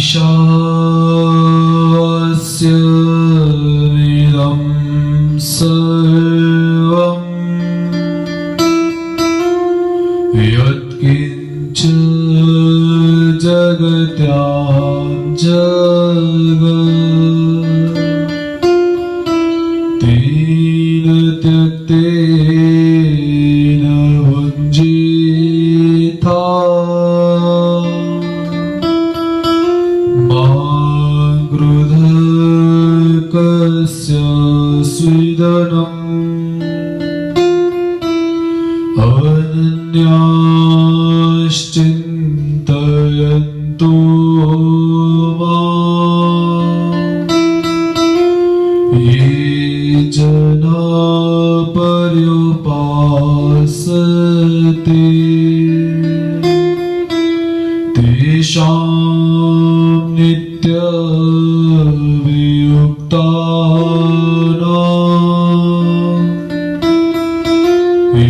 ईशास्य इदं सर्वं यत्किञ्च जगत्यां जगत् तेन त्यक्तेन भुञ्जीथा मा क्रुध कस्य स्विदनम् अनन्याश्चिन्तयन्तो ये जना पर्युपासते तेषां नित्यवियुक्तानां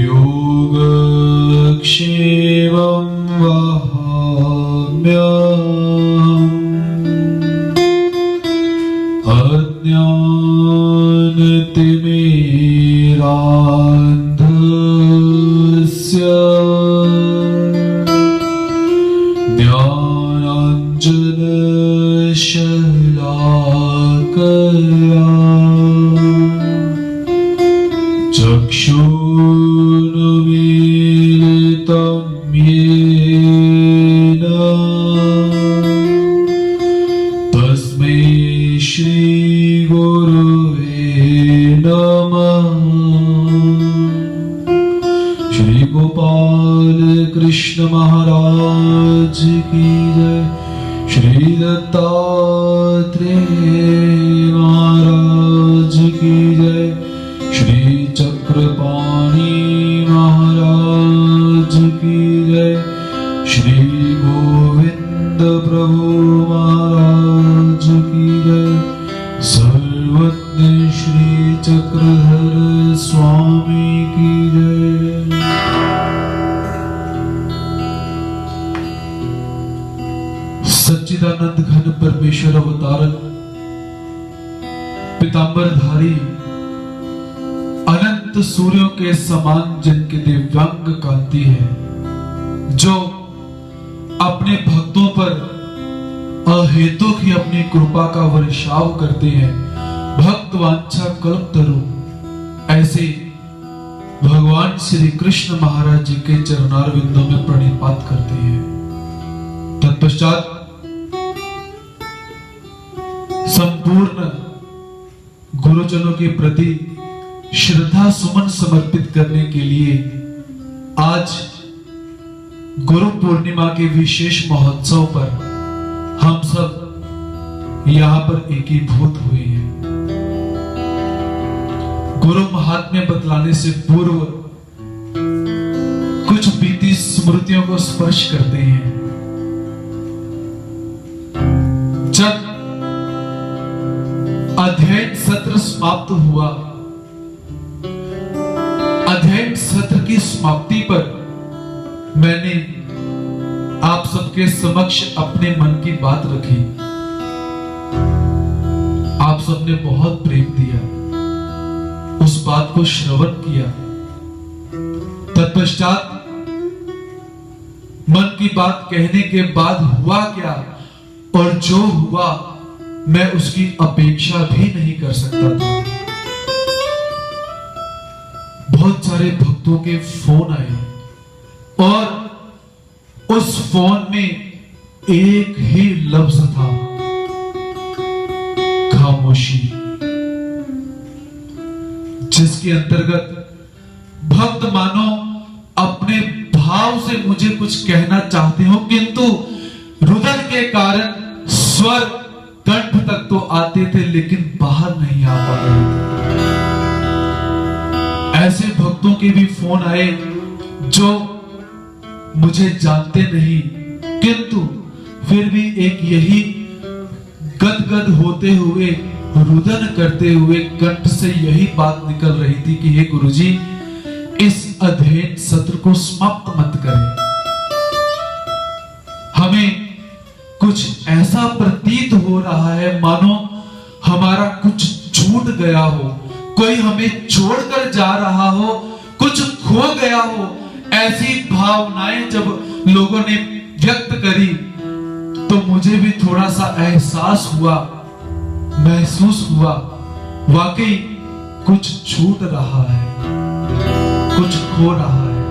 योगक्षेमं वहाम्यहम्। अज्ञानतिमिरान्धस्य ज्ञानाञ्जनशलाकया चक्षुरुन्मीलितं येन तस्मै श्रीगुरुवे नमः। श्री गोपाल कृष्ण महाराज की जय। श्री दत्तात्रेय महाराज की जय। श्री चक्रपाणि महाराज की जय। श्री गोविंद प्रभु महाराज की जय। सर्वज्ञ श्री चक्रधर स्वामी की जय। सच्चिदानंद घन परमेश्वर अवतारक पीतांबरधारी अनंत सूर्यों के समान जिनके दिव्यांग कांति है, जो अपने भक्तों पर अहेतुक ही अपनी कृपा का वर्षाव करते हैं। भक्त वांछा कल्पतरु ऐसे भगवान श्री कृष्ण महाराज जी के चरणारविंदों में प्रणिपात करते हैं। तत्पश्चात संपूर्ण गुरुजनों के प्रति श्रद्धा सुमन समर्पित करने के लिए आज गुरु पूर्णिमा के विशेष महोत्सव पर हम सब यहाँ पर एकीभूत हुए हैं। गुरु महात्म्य बतलाने से पूर्व कुछ बीती स्मृतियों को स्पर्श करते हैं। जब अध्ययन सत्र समाप्त हुआ, अध्ययन सत्र की समाप्ति पर मैंने आप सबके समक्ष अपने मन की बात रखी। आप सबने बहुत प्रेम दिया, उस बात को श्रवण किया। तत्पश्चात मन की बात कहने के बाद हुआ क्या और जो हुआ मैं उसकी अपेक्षा भी नहीं कर सकता था। बहुत सारे भक्तों के फोन आए और उस फोन में एक ही लफ्ज था, खामोशी, जिसके अंतर्गत भक्त मानो अपने भाव से मुझे कुछ कहना चाहते हो, किंतु रुदन के कारण स्वर कंठ तक तो आते थे लेकिन बाहर नहीं आ पा रहे थे। ऐसे भक्तों के भी फोन आए जो मुझे जानते नहीं, किंतु फिर भी एक यही गदगद होते हुए, रुदन करते हुए कंठ से यही बात निकल रही थी कि हे गुरुजी, इस अध्ययन सत्र को समाप्त मत करें। हमें कुछ ऐसा प्रतीत हो रहा है मानो हमारा कुछ छूट गया हो, कोई हमें छोड़कर जा रहा हो, कुछ खो गया हो। ऐसी भावनाएं जब लोगों ने व्यक्त करी तो मुझे भी थोड़ा सा एहसास हुआ, महसूस हुआ, वाकई कुछ छूट रहा है, कुछ खो रहा है।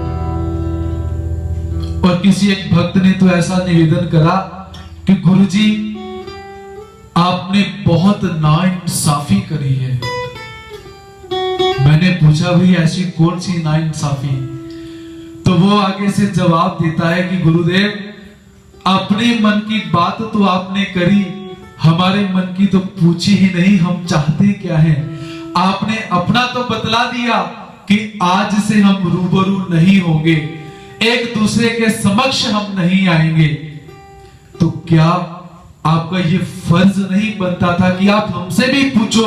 और किसी एक भक्त ने तो ऐसा निवेदन करा कि गुरुजी आपने बहुत नाइंसाफी करी है। मैंने पूछा भाई ऐसी कौन सी नाइंसाफी? तो वो आगे से जवाब देता है कि गुरुदेव अपने मन की बात तो आपने करी, हमारे मन की तो पूछी ही नहीं, हम चाहते क्या हैं। आपने अपना तो बतला दिया कि आज से हम रूबरू नहीं होंगे, एक दूसरे के समक्ष हम नहीं आएंगे। तो क्या आपका ये फर्ज नहीं बनता था कि आप हमसे भी पूछो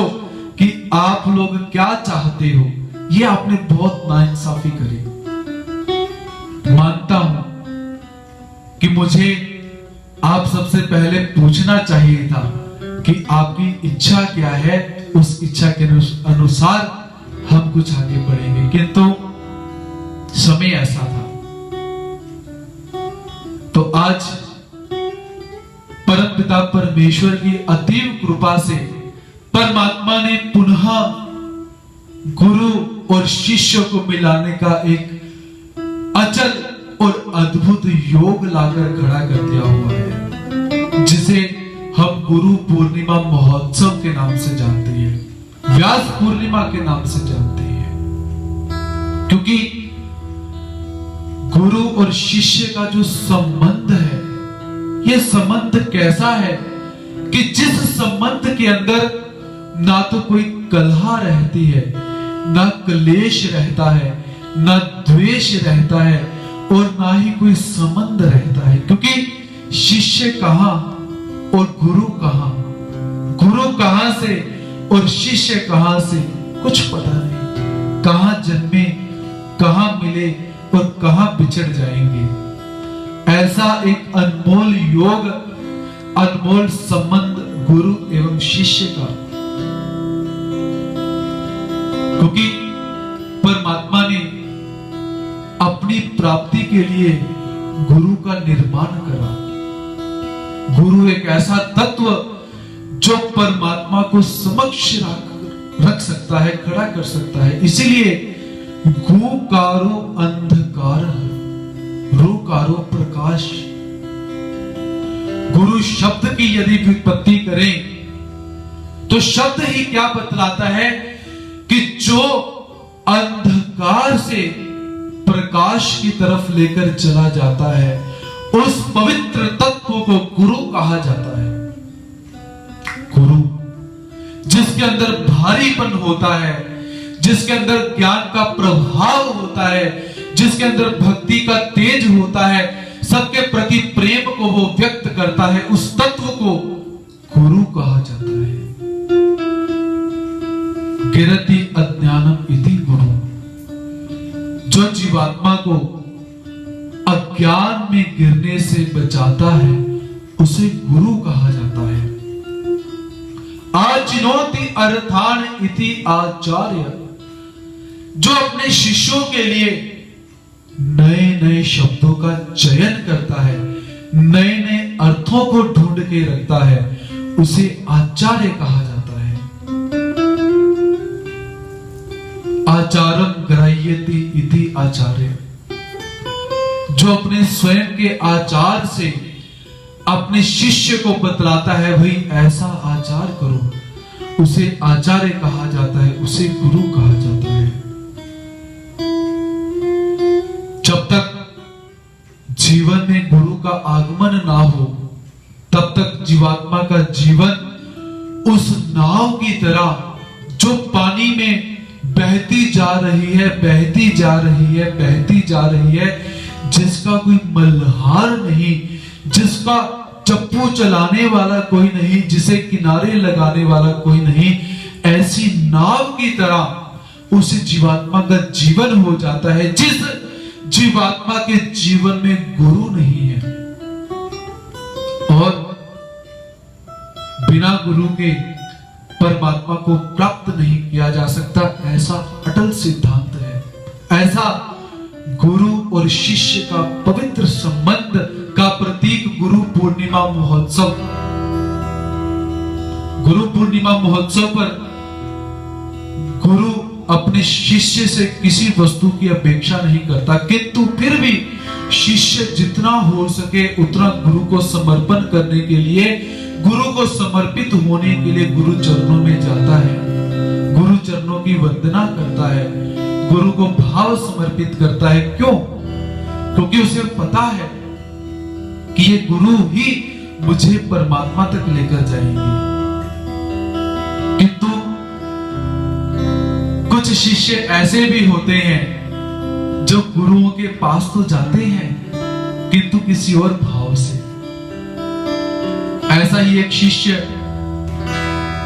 कि आप लोग क्या चाहते हो? ये आपने बहुत नाइंसाफी करी। मानता हूं कि मुझे आप सबसे पहले पूछना चाहिए था कि आपकी इच्छा क्या है, उस इच्छा के अनुसार हम कुछ आगे बढ़ेंगे, किंतु समय ऐसा था। तो आज परमपिता परमेश्वर की अतीव कृपा से परमात्मा ने पुनः गुरु और शिष्य को मिलाने का एक अचल और अद्भुत योग लाकर खड़ा कर दिया हुआ है, जिसे हम गुरु पूर्णिमा महोत्सव के नाम से जानते हैं, व्यास पूर्णिमा के नाम से जानते हैं। क्योंकि गुरु और शिष्य का जो संबंध है, यह संबंध कैसा है कि जिस संबंध के अंदर ना तो कोई कलह रहती है, ना क्लेश रहता है, ना द्वेष रहता है, और ना ही कोई संबंध रहता है। क्योंकि शिष्य कहां और गुरु कहां, गुरु कहां से और शिष्य कहां से कुछ पता नहीं, कहां जन्मे, कहां मिले और कहां बिछड़ जाएंगे। ऐसा एक अनमोल योग, अनमोल संबंध गुरु एवं शिष्य का। क्योंकि परमात्मा ने अपनी प्राप्ति के लिए गुरु का निर्माण करा। गुरु एक ऐसा तत्व जो परमात्मा को समक्ष रख सकता है, खड़ा कर सकता है। इसीलिए गुकारो अंधकार, रुकारो प्रकाश। गुरु शब्द की यदि व्युत्पत्ति करें तो शब्द ही क्या बतलाता है कि जो अंधकार से प्रकाश की तरफ लेकर चला जाता है, उस पवित्र तत्व को गुरु कहा जाता है। गुरु जिसके अंदर भारीपन होता है, जिसके अंदर ज्ञान का प्रभाव होता है, जिसके अंदर भक्ति का तेज होता है, सबके प्रति प्रेम को वो व्यक्त करता है, उस तत्व को गुरु कहा जाता है। गिरति अज्ञानम इति गुरु। जो जीवात्मा को अज्ञान में गिरने से बचाता है, उसे गुरु कहा जाता है। आचिनोति अर्थान इति आचार्य। जो अपने शिष्यों के लिए नए नए शब्दों का चयन करता है, नए नए अर्थों को ढूंढ के रखता है, उसे आचार्य कहा जाता है। आचारम ग्राह्यति इति आचार्य। जो अपने स्वयं के आचार से अपने शिष्य को बतलाता है, भाई ऐसा आचार करो, उसे आचार्य कहा जाता है, उसे गुरु कहा जाता है। जब तक जीवन में गुरु का आगमन ना हो, तब तक जीवात्मा का जीवन उस नाव की तरह जो पानी में बहती जा रही है, बहती जा रही है, बहती जा रही है, जिसका कोई मल्हार नहीं, जिसका चप्पू चलाने वाला कोई नहीं, जिसे किनारे लगाने वाला कोई नहीं, ऐसी नाव की तरह उस जीवात्मा का जीवन हो जाता है, जिस जीवात्मा के जीवन में गुरु नहीं है। और बिना गुरु के परमात्मा को प्राप्त नहीं किया जा सकता, ऐसा अटल सिद्धांत है। ऐसा गुरु और शिष्य का पवित्र संबंध का प्रतीक गुरु पूर्णिमा महोत्सव। गुरु पूर्णिमा महोत्सव पर गुरु अपने शिष्य से किसी वस्तु की अपेक्षा नहीं करता, किंतु फिर भी शिष्य जितना हो सके उतना गुरु को समर्पण करने के लिए, गुरु को समर्पित होने के लिए गुरु चरणों में जाता है, गुरु चरणों की वंदना करता है, गुरु को भाव समर्पित करता है। क्यों? क्योंकि उसे पता है कि ये गुरु ही मुझे परमात्मा तक लेकर जाएंगे। किंतु कुछ शिष्य ऐसे भी होते हैं जो गुरुओं के पास तो जाते हैं किंतु किसी और भाव से। ऐसा ही एक शिष्य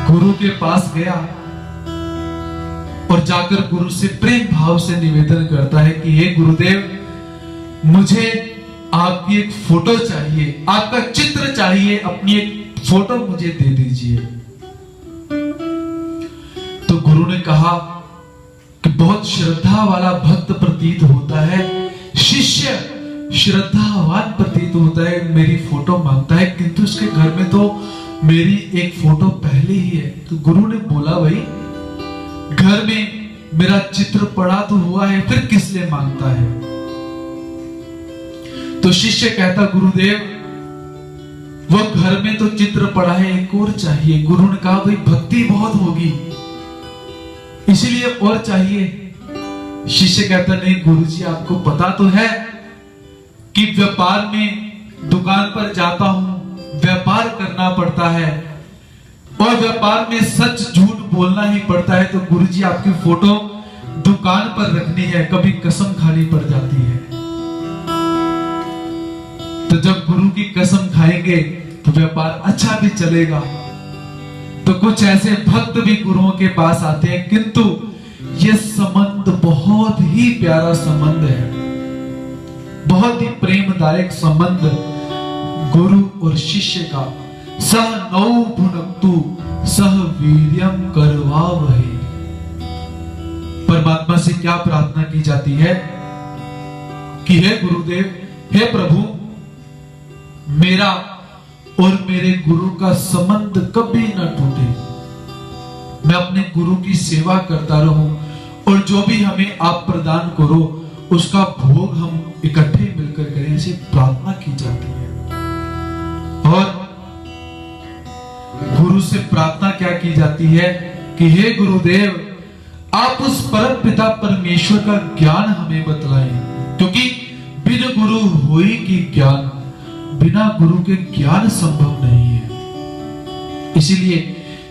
गुरु के पास गया और जाकर गुरु से प्रेम भाव से निवेदन करता है कि हे गुरुदेव, मुझे आपकी एक फोटो चाहिए, आपका चित्र चाहिए, अपनी एक फोटो मुझे दे दीजिए। तो गुरु ने कहा कि बहुत श्रद्धा वाला भक्त प्रतीत होता है, शिष्य श्रद्धावान प्रतीत होता है, मेरी फोटो मांगता है, किंतु उसके घर में तो मेरी एक फोटो पहले ही है। तो गुरु ने बोला, भाई घर में मेरा चित्र पड़ा तो हुआ है, फिर किस लिए मांगता है? तो शिष्य कहता, गुरुदेव वो घर में तो चित्र पड़ा है, एक और चाहिए। गुरु ने कहा, भाई भक्ति बहुत होगी इसीलिए और चाहिए। शिष्य कहता, नहीं गुरुजी, आपको पता तो है कि व्यापार में दुकान पर जाता हूं, व्यापार करना पड़ता है और व्यापार में सच झूठ बोलना ही पड़ता है। तो गुरुजी आपकी फोटो दुकान पर रखनी है, कभी कसम खानी पड़ जाती है। तो जब गुरु की कसम खाएंगे तो व्यापार अच्छा भी चलेगा। तो कुछ ऐसे भक्त भी गुरुओं के पास आते हैं, किंतु यह संबंध बहुत ही प्यारा संबंध है, बहुत ही प्रेमदायक संबंध गुरु और शिष्य का। सह नौ भुनक्तु सह वीर्यम करवावहै। परमात्मा से क्या प्रार्थना की जाती है कि हे गुरुदेव, हे प्रभु, मेरा और मेरे गुरु का संबंध कभी न टूटे, मैं अपने गुरु की सेवा करता रहूं और जो भी हमें आप प्रदान करो उसका भोग हम इकट्ठे मिलकर करें, ऐसी प्रार्थना की जाती है। और गुरु से प्रार्थना क्या की जाती है कि हे गुरुदेव, आप उस परम पिता परमेश्वर का ज्ञान हमें बतलाएं, क्योंकि बिन गुरु होई की ज्ञान, बिना गुरु के ज्ञान संभव नहीं है। इसीलिए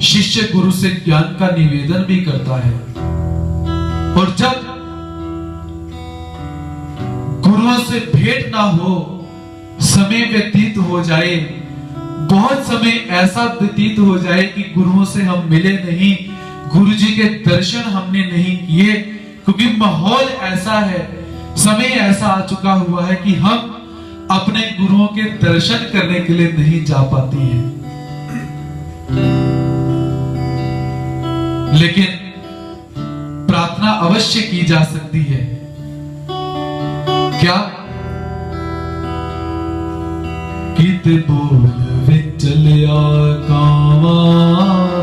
शिष्य गुरु से ज्ञान का निवेदन भी करता है। और जब गुरुओं से भेंट ना हो, समय व्यतीत हो जाए, बहुत समय ऐसा व्यतीत हो जाए कि गुरुओं से हम मिले नहीं, गुरु जी के दर्शन हमने नहीं किए, क्योंकि माहौल ऐसा है, समय ऐसा आ चुका हुआ है कि हम अपने गुरुओं के दर्शन करने के लिए नहीं जा पाती हैं। लेकिन प्रार्थना अवश्य की जा सकती है। क्या? कित बोल विचलिया कावा,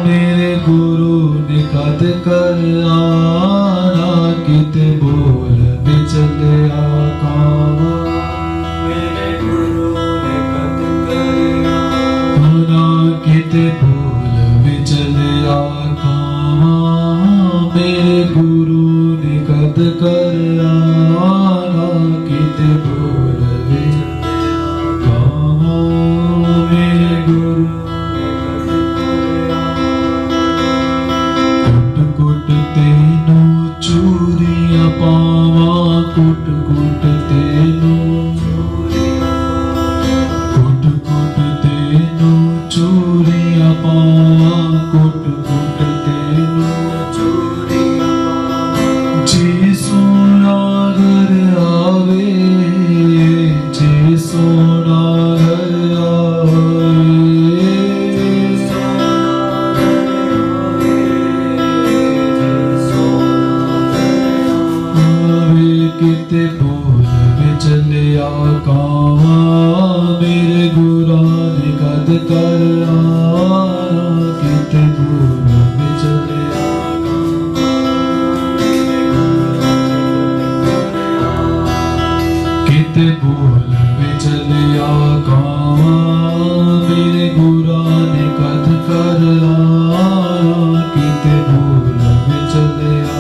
मेरे गुरु ने कद कर आना। कित बोल विचलिया कावा, मेरे गुरु ने कद कर आना। कित बोल विचलिया कावा, मेरे गुरु ने कद कर आना। कित बोल विचलिया कावा, मेरे गुरु ने कद कर आना। कुट कुट तेनु चूरिया पावा, कुट कुट तेनु चूरिया पावा, कुट कुट तेनु चूरिया पावा। जे सोना घर आवे, जे सोना घर आवे, किते बोल विचलिया कावा मेरे गुरा ने कद कर आया किते बोल विचलिया किते बोल विचलिया कावा मेरे गुरा ने कद कर आया किते बोल विचलिया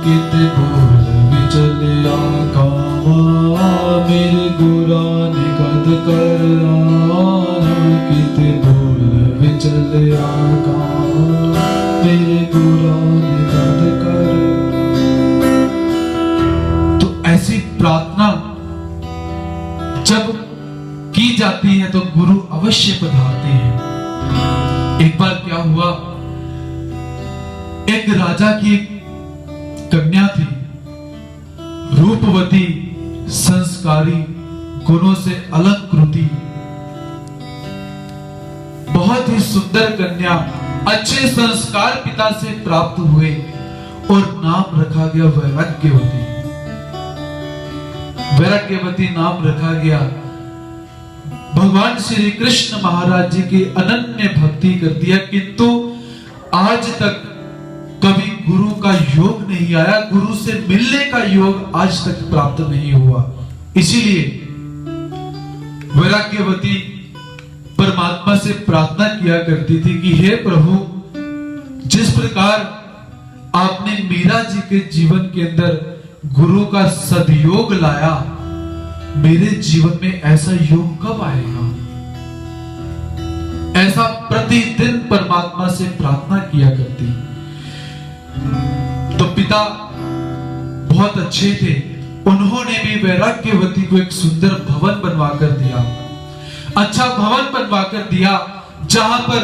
किते बोल विचलिया कावा मेरे गुरा ने कद कर आया किते बोल विचलिया कावा मेरे गुरा ने कद कर। तो ऐसी प्रार्थना जब की जाती है तो गुरु अवश्य पधारते हैं। एक बार क्या हुआ, एक राजा की कन्या थी, रूपवती, संस्कारी, गुणों से अलंकृति, बहुत ही सुंदर कन्या, अच्छे संस्कार पिता से प्राप्त हुए और नाम रखा गया वैराग्यवती। वैराग्यवती नाम रखा गया। भगवान श्री कृष्ण महाराज जी की अनन्य भक्ति करती है, किंतु आज तक कभी गुरु का योग नहीं आया, गुरु से मिलने का योग आज तक प्राप्त नहीं हुआ। इसीलिए वैराग्यवती परमात्मा से प्रार्थना किया करती थी कि हे प्रभु, जिस प्रकार आपने मीरा जी के जीवन के अंदर गुरु का सदयोग लाया, मेरे जीवन में ऐसा योग कब आएगा। ऐसा प्रतिदिन परमात्मा से प्रार्थना किया करती। तो पिता बहुत अच्छे थे, उन्होंने भी वैराग्यवती को एक सुंदर भवन बनवाकर दिया, अच्छा भवन बनवाकर दिया, जहां पर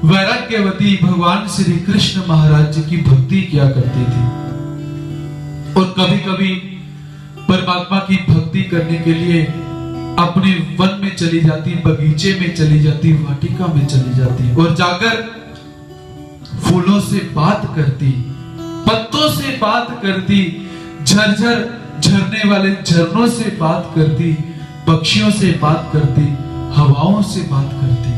वैराग्यवती भगवान श्री कृष्ण महाराज जी की भक्ति किया करती थी। और कभी कभी परमात्मा की भक्ति करने के लिए अपने वन में चली जाती, बगीचे में चली जाती, वाटिका में चली जाती और जाकर फूलों से बात करती, पत्तों से बात करती, झरझर झरने वाले झरनों से बात करती, पक्षियों से बात करती, हवाओं से बात करती।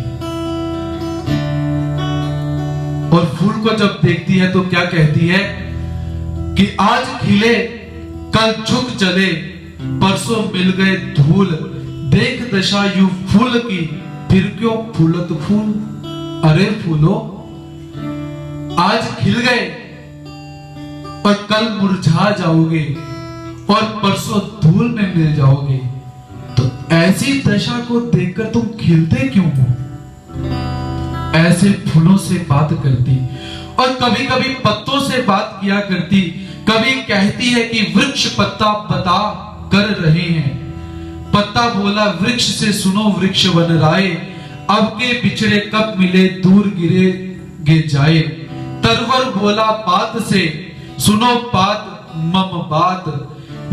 और फूल को जब देखती है तो क्या कहती है कि आज खिले कल झुक चले, परसों मिल गए धूल, देख दशा यू फूल की, फिर क्यों फूलत फूल। अरे फूलो, आज खिल गए और कल मुरझा जाओगे और परसों धूल में मिल जाओगे, तो ऐसी दशा को देखकर तुम खिलते क्यों हो। ऐसे फूलों से बात करती और कभी कभी पत्तों से बात किया करती। कभी कहती है कि वृक्ष पत्ता बता कर रहे हैं, पत्ता बोला वृक्ष से सुनो वृक्ष वन राय, अब के बिछड़े कब मिले दूर गिरे गे जाए। तरवर बोला बात से सुनो बात मम बात,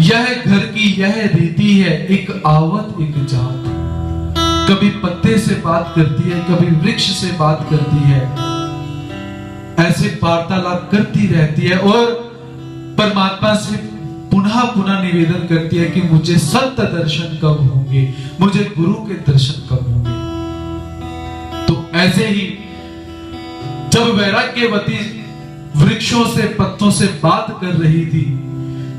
यह घर की यह रीति है एक आवत एक जात। कभी पत्ते से बात करती है, कभी वृक्ष से बात करती है, ऐसे वार्तालाप करती रहती है और परमात्मा से पुनः पुनः निवेदन करती है कि मुझे संत दर्शन कब होंगे, मुझे गुरु के दर्शन कब होंगे। तो ऐसे ही जब वैराग्यवती वृक्षों से पत्तों से बात कर रही थी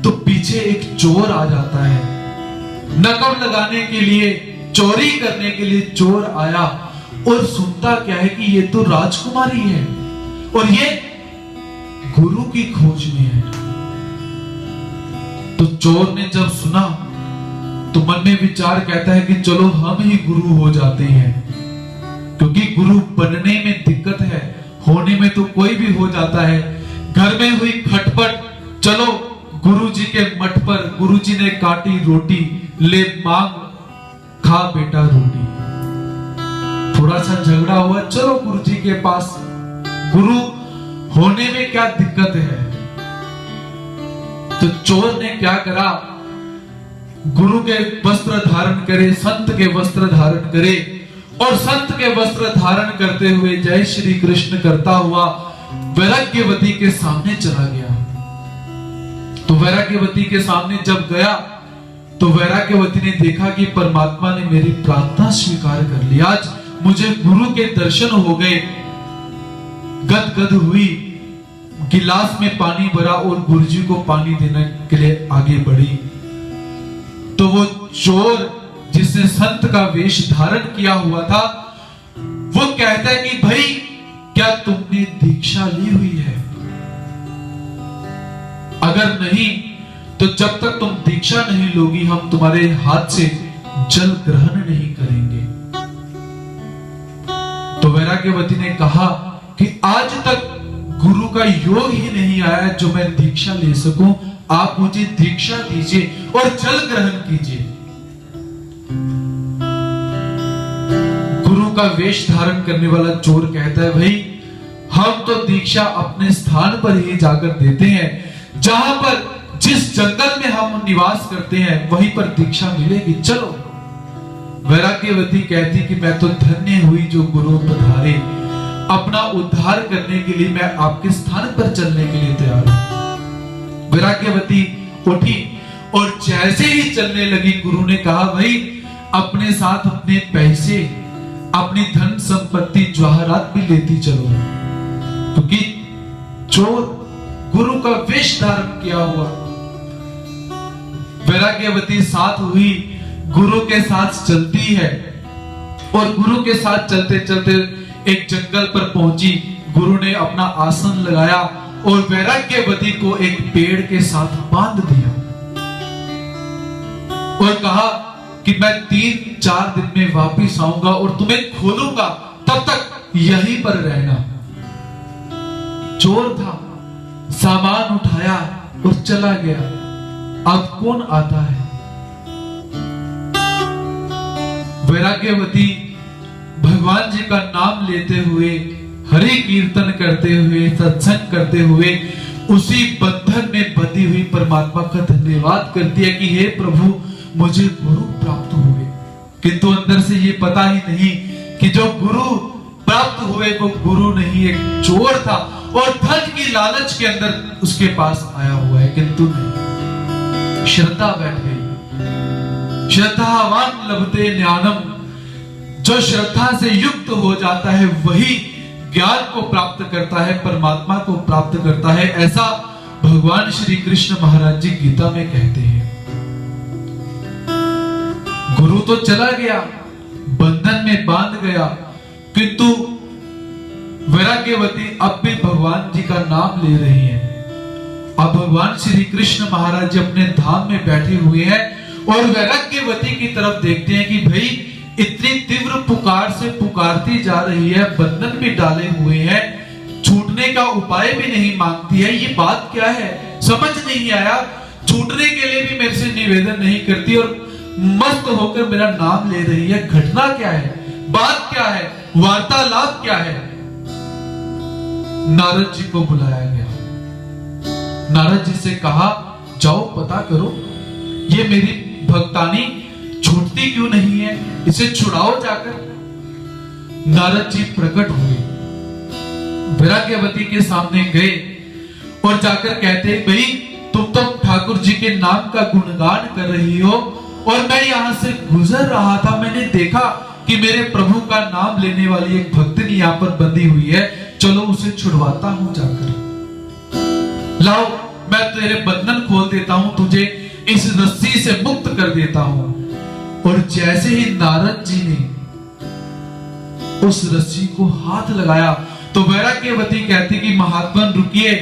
तो पीछे एक चोर आ जाता है, नकब लगाने के लिए, चोरी करने के लिए चोर आया और सुनता क्या है कि ये तो राजकुमारी है और ये गुरु की खोज में है। तो चोर ने जब सुना तो मन में विचार कहता है कि चलो हम ही गुरु हो जाते हैं, क्योंकि गुरु बनने में दिक्कत है, होने में तो कोई भी हो जाता है। घर में हुई खटपट, चलो गुरुजी के मठ पर, गुरुजी ने काटी रोटी, ले मांग खा बेटा रोटी। थोड़ा सा झगड़ा हुआ, चलो गुरुजी के पास, गुरु होने में क्या दिक्कत है। तो चोर ने क्या करा, गुरु के वस्त्र धारण करे, संत के वस्त्र धारण करे और संत के वस्त्र धारण करते हुए जय श्री कृष्ण करता हुआ वैराग्यवती के सामने चला गया। तो वैराग्यवती के सामने जब गया तो वैराग्यवती ने देखा कि परमात्मा ने मेरी प्रार्थना स्वीकार कर ली, आज मुझे गुरु के दर्शन हो गए। गदगद हुई, गिलास में पानी भरा और गुरुजी को पानी देने के लिए आगे बढ़ी। तो वो चोर जिसने संत का वेश धारण किया हुआ था, वो कहता है कि भाई क्या तुमने दीक्षा ली हुई है? अगर नहीं तो जब तक तुम दीक्षा नहीं लोगी हम तुम्हारे हाथ से जल ग्रहण नहीं करेंगे। तो वैराग्यवती ने कहा कि आज तक गुरु का योग ही नहीं आया जो मैं दीक्षा ले सकूं, आप मुझे दीक्षा दीजिए और जल ग्रहण कीजिए। गुरु का वेश धारण करने वाला चोर कहता है, भाई हम तो दीक्षा अपने स्थान पर ही जाकर देते हैं, जहां पर जिस जंगल में हम निवास करते हैं वहीं पर दीक्षा मिलेगी, चलो। वैराग्यवती कहती कि मैं तो धन्य हुई जो गुरु पधारे, अपना उद्धार करने के लिए मैं आपके स्थान पर चलने के लिए तैयार हूं। वैराग्यवती उठी और जैसे ही चलने लगी, गुरु ने कहा, भाई अपने साथ अपने पैसे, अपनी धन संपत्ति जवाहरात भी लेती चलो, क्योंकि चोर गुरु का वेश धारण किया हुआ। वैराग्यवती साथ हुई, गुरु के साथ चलती है और गुरु के साथ चलते चलते एक जंगल पर पहुंची। गुरु ने अपना आसन लगाया और वैराग्यवती को एक पेड़ के साथ बांध दिया और कहा कि मैं 3-4 दिन में वापिस आऊंगा और तुम्हें खोलूंगा, तब तक यहीं पर रहना। चोर था, सामान उठाया और चला गया। अब कौन आता है? वैराग्यवती भगवान जी का नाम लेते हुए, हरि कीर्तन करते हुए, सत्संग करते हुए उसी बंधन में बंधी हुई परमात्मा का धन्यवाद करती है कि हे प्रभु मुझे गुरु प्राप्त हुए। किंतु अंदर से ये पता ही नहीं कि जो गुरु प्राप्त हुए वो गुरु नहीं, एक चोर था और धन की लालच के अंदर उसके पास आया हुआ है। किंतु नहीं, श्रद्धा बैठ गई। श्रद्धावान लभते ज्ञानम, जो श्रद्धा से युक्त हो जाता है वही ज्ञान को प्राप्त करता है, परमात्मा को प्राप्त करता है। ऐसा भगवान श्री कृष्ण महाराज जी गीता में कहते हैं। गुरु तो चला गया, बंधन में बांध गया, किंतु वैराग्यवती अब भी भगवान जी का नाम ले रही है। अब भगवान श्री कृष्ण महाराज जी अपने धाम में बैठे हुए हैं और वैराग्यवती की तरफ देखते हैं कि भाई इतनी तीव्र पुकार से पुकारती जा रही है, बंधन भी डाले हुए हैं, छूटने का उपाय भी नहीं मांगती है, ये बात क्या है? समझ नहीं आया। छूटने के लिए भी मेरे से निवेदन नहीं करती और मस्त होकर मेरा नाम ले रही है। घटना क्या है? बात क्या है? वार्तालाप क्या है? नारद जी को बुलाया गया। नारद जी से कहा, जाओ पता करो ये मेरी भक्तानी छूटती क्यों नहीं है, इसे छुड़ाओ जाकर। नारद जी प्रकट हुए, वैराग्यवती के सामने गए और जाकर कहते, भाई तुम तो ठाकुर जी के नाम का गुणगान कर रही हो और मैं यहां से गुजर रहा था, मैंने देखा कि मेरे प्रभु का नाम लेने वाली एक भक्तनी यहां पर बंधी हुई है, चलो उसे छुड़वाता हूं जाकर। लाओ मैं तेरे बंधन खोल देता हूं, तुझे इस रस्सी से मुक्त कर देता हूं। और जैसे ही नारद जी ने उस रस्सी को हाथ लगाया तो वैराग्यवती कहती कि महात्मन रुकिए,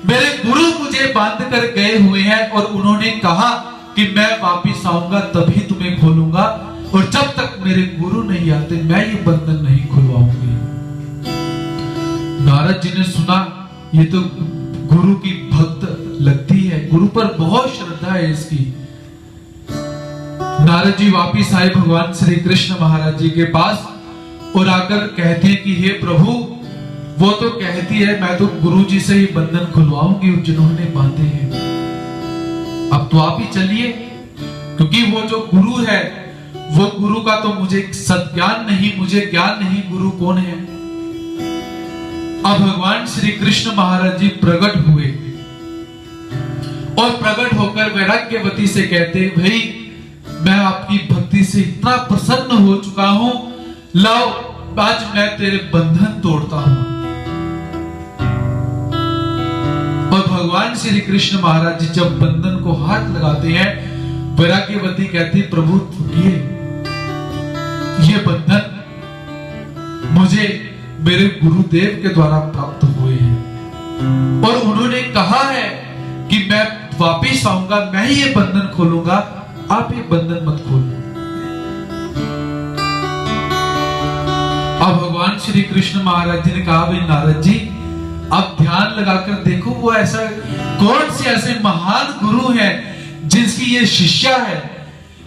मेरे गुरु मुझे बांध कर गए हुए हैं और उन्होंने कहा कि मैं वापिस आऊंगा तभी तुम्हें खोलूंगा, और जब तक मेरे गुरु नहीं आते मैं ये बंधन नहीं खुलवाऊंगी। नारद जी ने सुना ये तो गुरु की भक्त लगती है, गुरु पर बहुत श्रद्धा है इसकी। नारद जी वापिस आए भगवान श्री कृष्ण महाराज जी के पास और आकर कहते हैं कि हे प्रभु, वो तो कहती है मैं तो गुरु जी से ही बंधन खुलवाऊंगी जिन्होंने बांधे हैं, अब तो आप ही चलिए, क्योंकि वो जो गुरु है वो गुरु का तो मुझे सद्ज्ञान नहीं, मुझे ज्ञान नहीं गुरु कौन है। अब भगवान श्री कृष्ण महाराज जी प्रकट हुए और प्रकट होकर वैराग्यवती से कहते, भाई मैं आपकी भक्ति से इतना प्रसन्न हो चुका हूं, लाओ आज मैं तेरे बंधन तोड़ता हूं। और भगवान श्री कृष्ण महाराज जी जब बंधन को हाथ लगाते हैं, वैराग्यवती कहती, प्रभु ये बंधन मुझे मेरे गुरुदेव के द्वारा प्राप्त हुए हैं और उन्होंने कहा है कि मैं वापिस आऊंगा, मैं ही ये बंधन खोलूंगा, आप ये बंधन मत खोलो। अब भगवान श्री कृष्ण महाराज जी ने कहा, भाई नारद जी आप ध्यान लगाकर देखो, वो ऐसा कौन से ऐसे महान गुरु है जिसकी ये शिष्या है,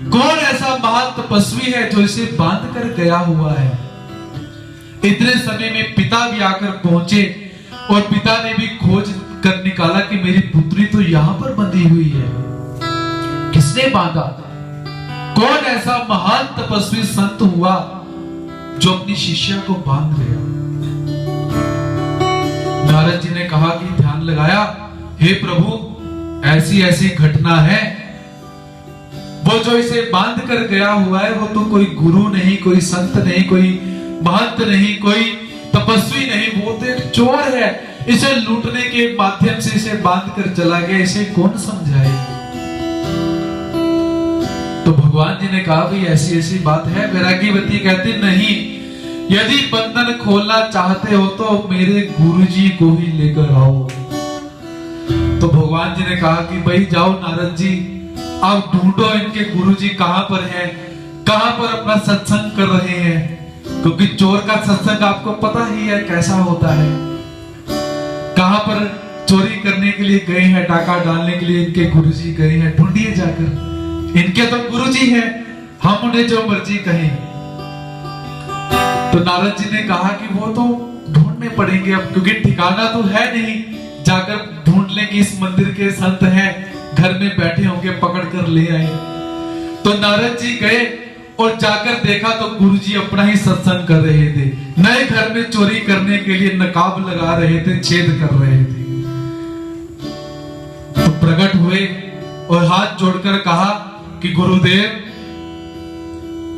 कौन ऐसा महान तपस्वी है जो इसे बांध कर गया हुआ है। इतने समय में पिता भी आकर पहुंचे और पिता ने भी खोज कर निकाला कि मेरी पुत्री तो यहां पर बंधी हुई है, किसने बांधा, कौन ऐसा महान तपस्वी संत हुआ जो अपनी शिष्या को बांध गया। नारद जी ने कहा कि ध्यान लगाया, हे प्रभु ऐसी ऐसी घटना है, वो जो इसे बांध कर गया हुआ है वो तो कोई गुरु नहीं, कोई संत नहीं, कोई महंत नहीं, कोई तपस्वी नहीं, वो तो एक चोर है, इसे लूटने के माध्यम से इसे बांध कर चला गया, इसे कौन समझाए। तो भगवान जी ने कहा, भाई ऐसी ऐसी बात है। वैराग्यवती कहती, नहीं, यदि बंधन खोलना चाहते हो तो मेरे गुरुजी को ही लेकर आओ। तो भगवान जी ने कहा कि भाई जाओ नारद जी, आप ढूंढो इनके गुरुजी कहां पर हैं, कहां पर अपना सत्संग कर रहे हैं, क्योंकि चोर का सत्संग आपको पता ही है कैसा होता है। कहां पर चोरी करने के लिए गए हैं, डाका डालने के लिए इनके गुरुजी गए हैं, ढूंढिए जाकर, इनके तो गुरुजी हैं, हम उन्हें जो मर्जी कहें। तो नारद जी ने कहा कि वो तो ढूंढने पड़ेंगे अब, क्योंकि ठिकाना तो है नहीं, जाकर ढूंढ लेंगे इस मंदिर के संत हैं, घर में बैठे होंगे, पकड़ कर ले आए। तो नारद जी गए और जाकर देखा तो गुरुजी अपना ही सत्संग कर रहे थे, नए घर में चोरी करने के लिए नकाब लगा रहे थे, छेद कर रहे थे। तो प्रकट हुए और हाथ जोड़कर कहा कि गुरुदेव,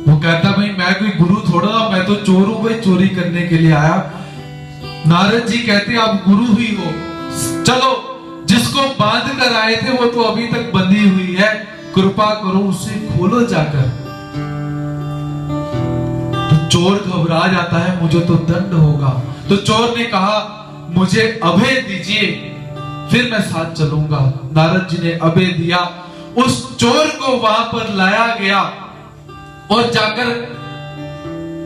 वो कहता, भाई मैं कोई गुरु थोड़ा ना, मैं तो चोर हूं भाई, चोरी करने के लिए आया। नारद जी कहते, आप गुरु ही हो, चलो जिसको बांध कर आए थे वो तो अभी तक बंधी हुई है, कृपा करो उसे खोलो जाकर। चोर घबरा जाता है, मुझे तो दंड होगा। तो चोर ने कहा, मुझे अभय दीजिए, फिर मैं साथ चलूंगा। नारद जी ने अभय दिया, उस चोर को वहां पर लाया गया और जाकर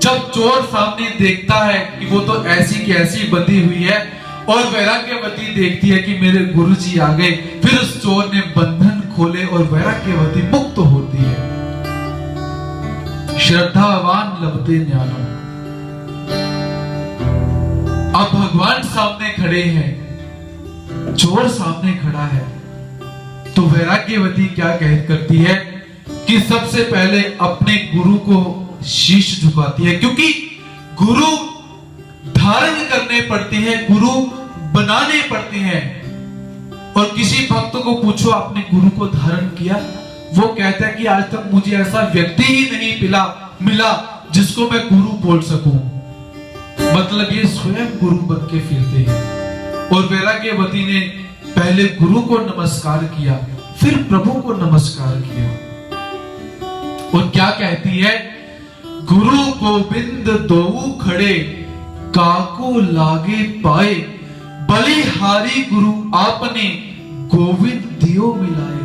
जब चोर सामने देखता है कि वो तो ऐसी की ऐसी बंधी हुई है और वैराग्यवती देखती है कि मेरे गुरुजी आ गए, फिर उस चोर ने बंधन खोले और वैराग्यवती मुक्त होती है। श्रद्धावान लभते ज्ञानो। अब भगवान सामने खड़े हैं, चोर सामने खड़ा है, तो वैराग्यवती क्या करती है कि सबसे पहले अपने गुरु को शीश झुकाती है, क्योंकि गुरु धारण करने पड़ते हैं, गुरु बनाने पड़ते हैं। और किसी भक्त को पूछो आपने गुरु को धारण किया, वो कहता है कि आज तक मुझे ऐसा व्यक्ति ही नहीं मिला जिसको मैं गुरु बोल सकूं। मतलब ये स्वयं गुरु बन के फिरते हैं। और वैराग्यवती ने पहले गुरु को नमस्कार किया, फिर प्रभु को नमस्कार किया और क्या कहती है, गुरु गोविंद दोऊ खड़े, काको लागे पाए, बलिहारी गुरु आपने, गोविंद दियो मिलाए।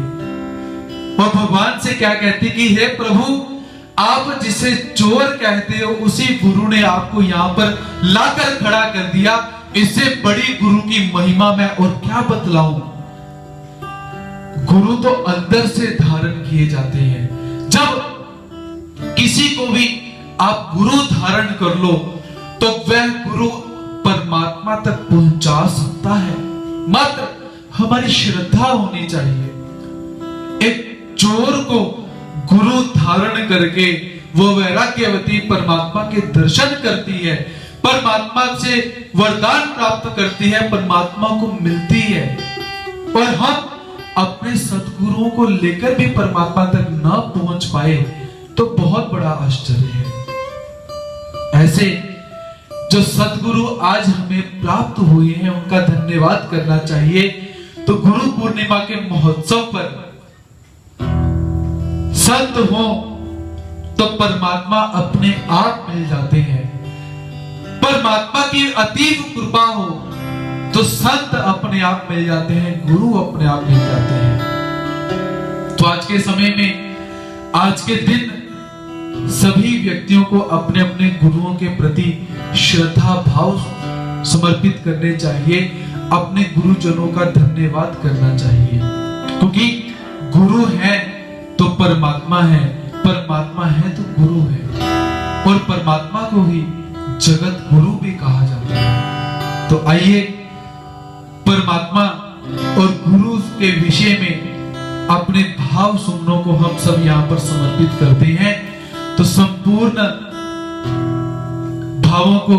और भगवान से क्या कहती कि हे प्रभु, आप जिसे चोर कहते हो उसी गुरु ने आपको यहाँ पर लाकर खड़ा कर दिया, इससे बड़ी गुरु की महिमा मैं और क्या बतलाऊं। गुरु तो अंदर से धारण किए जाते हैं। जब किसी को भी आप गुरु धारण कर लो तो वह गुरु परमात्मा तक पहुंचा सकता है, मात्र हमारी श्रद्धा होनी चाहिए। एक चोर को गुरु धारण करके वो वैराग्यवती परमात्मा के दर्शन करती है, परमात्मा से वरदान प्राप्त करती है, परमात्मा को मिलती है, और हम अपने सद्गुरुओं को लेकर भी परमात्मा तक न पहुंच पाए तो बहुत बड़ा आश्चर्य है। ऐसे जो सद्गुरु आज हमें प्राप्त हुए हैं उनका धन्यवाद करना चाहिए। तो गुरु पूर्णिमा के महोत्सव पर संत हो तो परमात्मा अपने आप मिल जाते हैं। परमात्मा की अतीव कृपा हो तो संत अपने आप मिल जाते हैं, गुरु अपने आप मिल जाते हैं। तो आज के समय में, आज के दिन सभी व्यक्तियों को अपने अपने गुरुओं के प्रति श्रद्धा भाव समर्पित करने चाहिए, अपने गुरुजनों का धन्यवाद करना चाहिए, क्योंकि गुरु है तो परमात्मा है, परमात्मा है तो गुरु है, और परमात्मा को ही जगत गुरु भी कहा जाता है। तो आइए परमात्मा और गुरु के विषय में अपने भाव सुमनों को हम सब यहाँ पर समर्पित करते हैं। तो संपूर्ण भावों को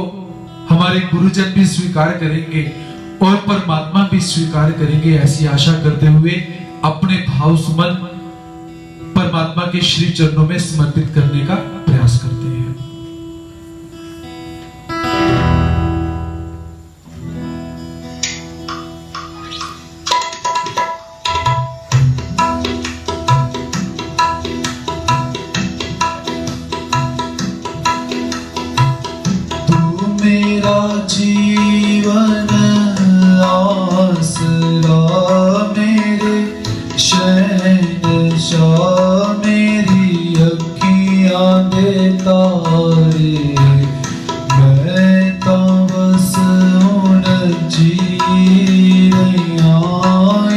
हमारे गुरुजन भी स्वीकार करेंगे और परमात्मा भी स्वीकार करेंगे, ऐसी आशा करते हुए अपने भाव सुमन परमात्मा के श्री चरणों में समर्पित करने का प्रयास करते हैं। मेरा जीवन आसरा, मेरे शहंशाह, मेरी अखियां दे तारे, मैं तो बस हुण जी रहिया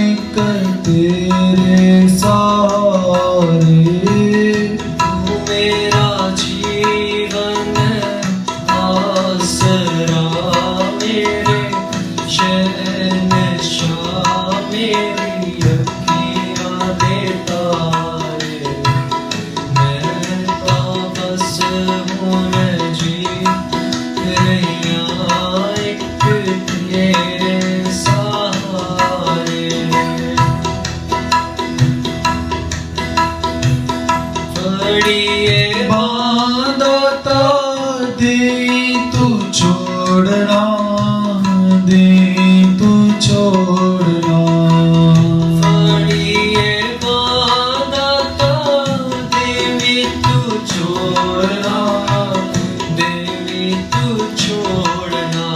एक तेरे सहारे। तू मेरा जीवन आसरा, मेरे शहंशाह, मेरी अखियां दे तारे, मैं तो बस हुण जी रहिया एक तेरे सहारे। फड़िए बांधता दे तू छोड़ना, दे तू छोड़ना, फड़िए बांधता देवी तू छोड़ना, देवी तू छोड़ना,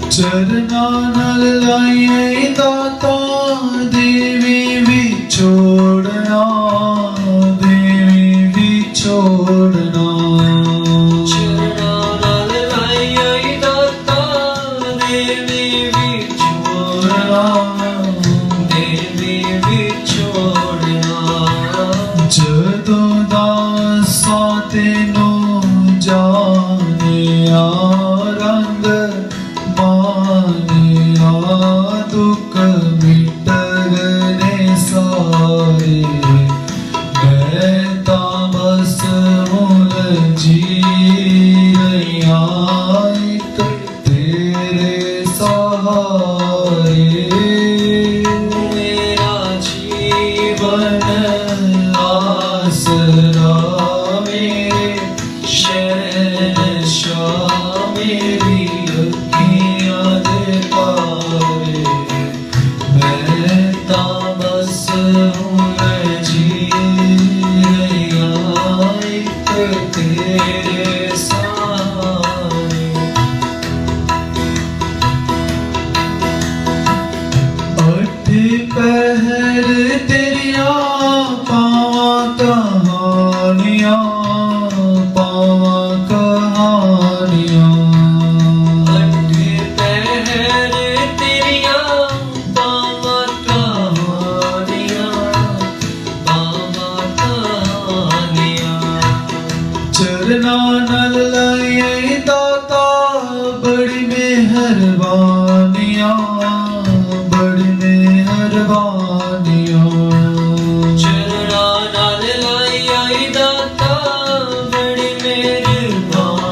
चरना नल लाइए दाता, देवी भी छोड़ना, देवी भी छोड़ना, चरना नल लाइए दाता, देवी भी छोड़ना, देवी भी छोड़ना, जदों दासा तेनू जाने रंग माने दुख मिट गए सारे, मैं ता बस हुण जी रहिया एक तेरे सहारे। मेरा जीवन आसरा, मेरे शहंशाह, मेरी अखियां दे तारे, मैं ता बस हुण जी रहिया एक तेरे सहारे। अठ पहर तेरिया पावां कहानियां, पावां कहानियां, अठ पहर तेरिया पावां कहानियां, पावां कहानियां, चरना नल लाइए दाता, बड़ी मेहरबानियां, बड़ी मेहरबानियां, चरना नल लाइए दाता, बड़ी मेहरबानियां,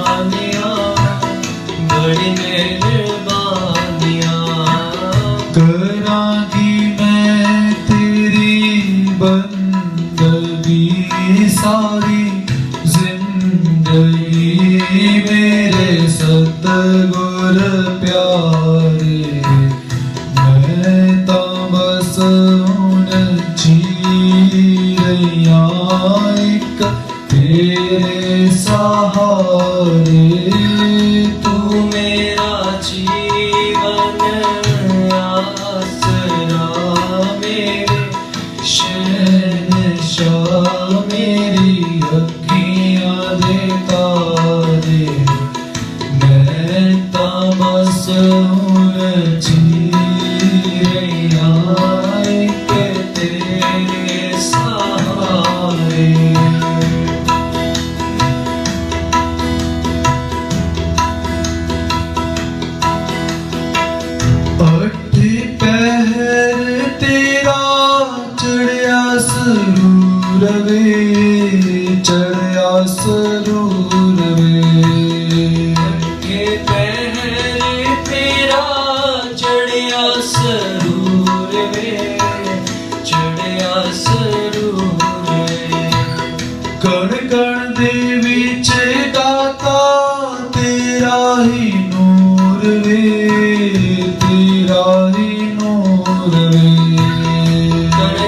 बड़ी मेहरबानियां,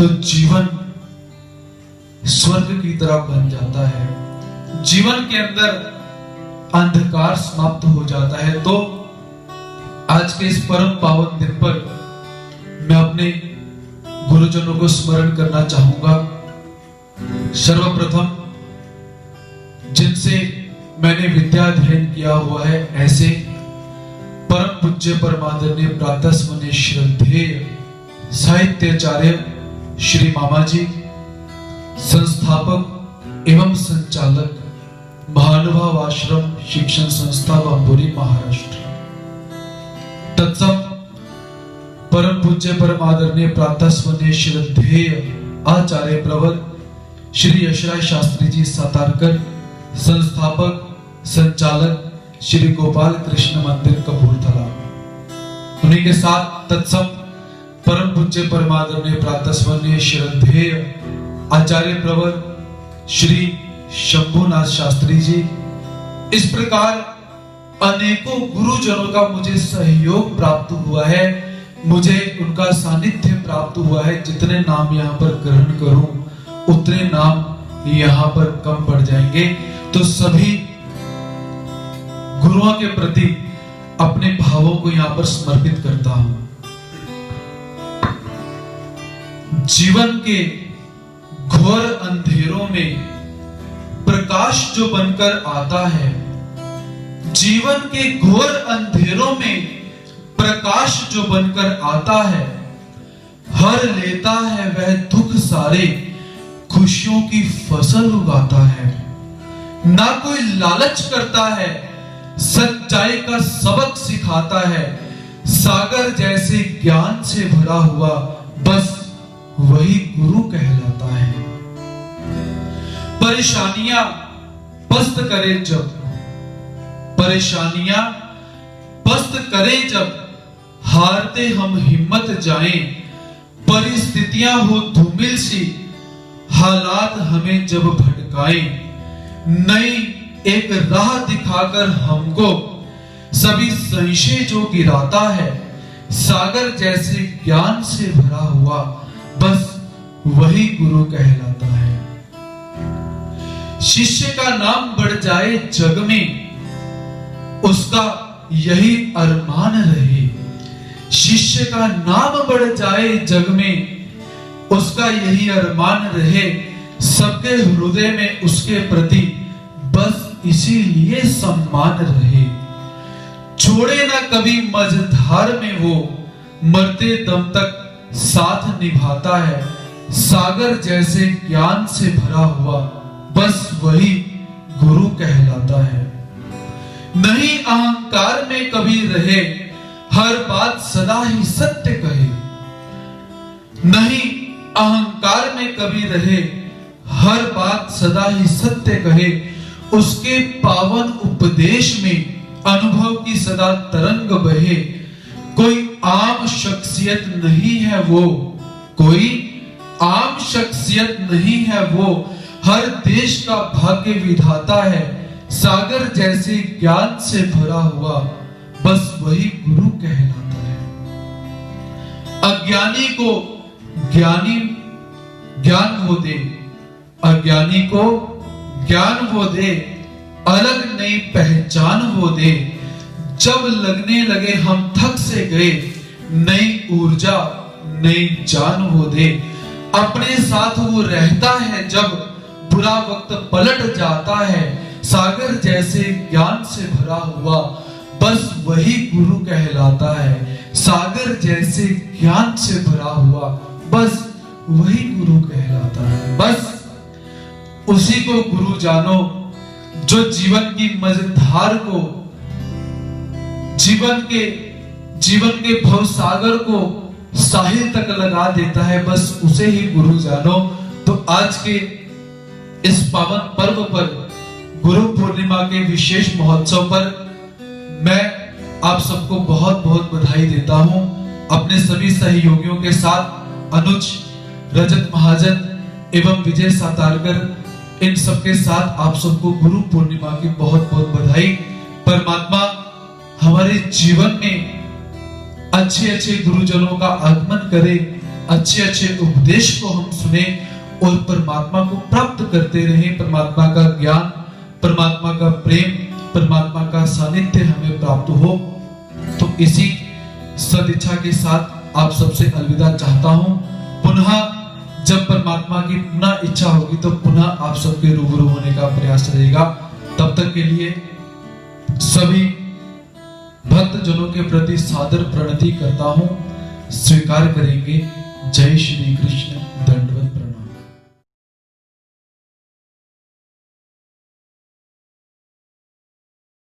तो जीवन स्वर्ग की तरह बन जाता है, जीवन के अंदर अंधकार समाप्त हो जाता है। तो आज के इस परम पावन दिन पर मैं अपने गुरुजनों को स्मरण करना चाहूंगा। सर्वप्रथम जिनसे मैंने विद्या अध्ययन किया हुआ है, ऐसे परम पूज्य परमादरणीय प्रातः स्मरणीय श्रद्धेय साहित्याचार्य श्री मामा जी, संस्थापक एवं संचालक महानुभाव आश्रम शिक्षण संस्था बंबोरी महाराष्ट्र। तत्सम परम पूज्य परमादरणीय प्रातः स्मरणीय श्रद्धेय आचार्य प्रवर श्री यशराज शास्त्री जी सातारकर, संस्थापक संचालक श्री गोपाल कृष्ण मंदिर कपूरथला। उन्हीं के साथ तत्सम परम पूज्य परमादरणीय प्रातः स्मरणीय श्रद्धेय आचार्य प्रवर श्री शंभुनाथ शास्त्री जी। इस प्रकार अनेकों गुरुजनों का मुझे सहयोग प्राप्त हुआ है, मुझे उनका सानिध्य प्राप्त हुआ है। जितने नाम यहाँ पर ग्रहण करूं उतने नाम यहाँ पर कम पड़ जाएंगे। तो सभी गुरुओं के प्रति अपने भावों को यहाँ पर समर्पित करता हूं। जीवन के घोर अंधेरों में प्रकाश जो बनकर आता है, जीवन के घोर अंधेरों में प्रकाश जो बनकर आता है, हर लेता है वह दुख सारे, खुशियों की फसल उगाता है। ना कोई लालच करता है, सच्चाई का सबक सिखाता है, सागर जैसे ज्ञान से भरा हुआ बस वही गुरु कहलाता है। परेशानियां पस्त करे जब, परेशानियां पस्त करे जब, हारते हम हिम्मत जाएं, परिस्थितियां हो धूमिल सी, हालात हमें जब भटकाएं, नई एक राह दिखाकर हमको सभी संशय जो गिराता है, सागर जैसे ज्ञान से भरा हुआ बस वही गुरु कहलाता है। शिष्य का नाम बढ़ जाए जग में, उसका यही अरमान रहे। शिष्य का नाम बढ़ जाए जग में, उसका यही अरमान रहे। सबके हृदय में उसके प्रति बस इसीलिए सम्मान रहे। छोड़े ना कभी मझधार में वो, मरते दम तक साथ निभाता है, सागर जैसे ज्ञान से भरा हुआ बस वही गुरु कहलाता है। नहीं अहंकार में कभी रहे, हर बात सदा ही सत्य कहे। नहीं अहंकार में कभी रहे, हर बात सदा ही सत्य कहे। उसके पावन उपदेश में अनुभव की सदा तरंग बहे। कोई आम शख्सियत नहीं है वो, कोई आम शख्सियत नहीं है वो, हर देश का भाग्य विधाता है, सागर जैसे ज्ञान से भरा हुआ बस वही गुरु कहलाता है। अज्ञानी को ज्ञानी ज्ञान वो दे, अज्ञानी को ज्ञान वो दे, अलग नई पहचान वो दे। जब लगने लगे हम थक से गए, नई ऊर्जा नई जान वो दे। अपने साथ वो रहता है जब बुरा वक्त पलट जाता है, सागर जैसे ज्ञान से भरा हुआ बस वही गुरु कहलाता है। सागर जैसे ज्ञान से भरा हुआ बस वही गुरु कहलाता है। बस उसी को गुरु जानो जो जीवन की मझधार को, जीवन के भवसागर को साहिल तक लगा देता है, बस उसे ही गुरु जानो। तो आज के इस पावन पर्व पर, गुरु पूर्णिमा के विशेष महोत्सव पर मैं आप सबको बहुत बहुत बधाई देता हूं। अपने सभी सहयोगियों के साथ अनुज, रजत महाजन एवं विजय सातारकर, इन सबके साथ आप सबको गुरु पूर्णिमा की बहुत बहुत बधाई। परमात्मा हमारे जीवन में अच्छे अच्छे गुरुजनों का आगमन करे, अच्छे अच्छे उपदेश को हम सुने और परमात्मा को प्राप्त करते रहें। परमात्मा का ज्ञान, परमात्मा का प्रेम, परमात्मा का सानिध्य हमें प्राप्त हो। तो इसी सदिच्छा के साथ आप सबसे अलविदा चाहता हूं। पुनः जब परमात्मा की पुनः इच्छा होगी तो पुनः आप सबके रूबरू होने का प्रयास रहेगा। तब तक के लिए सभी भक्त जनों के प्रति सादर प्रणति करता हूं, स्वीकार करेंगे। जय श्री कृष्ण। दंडवत।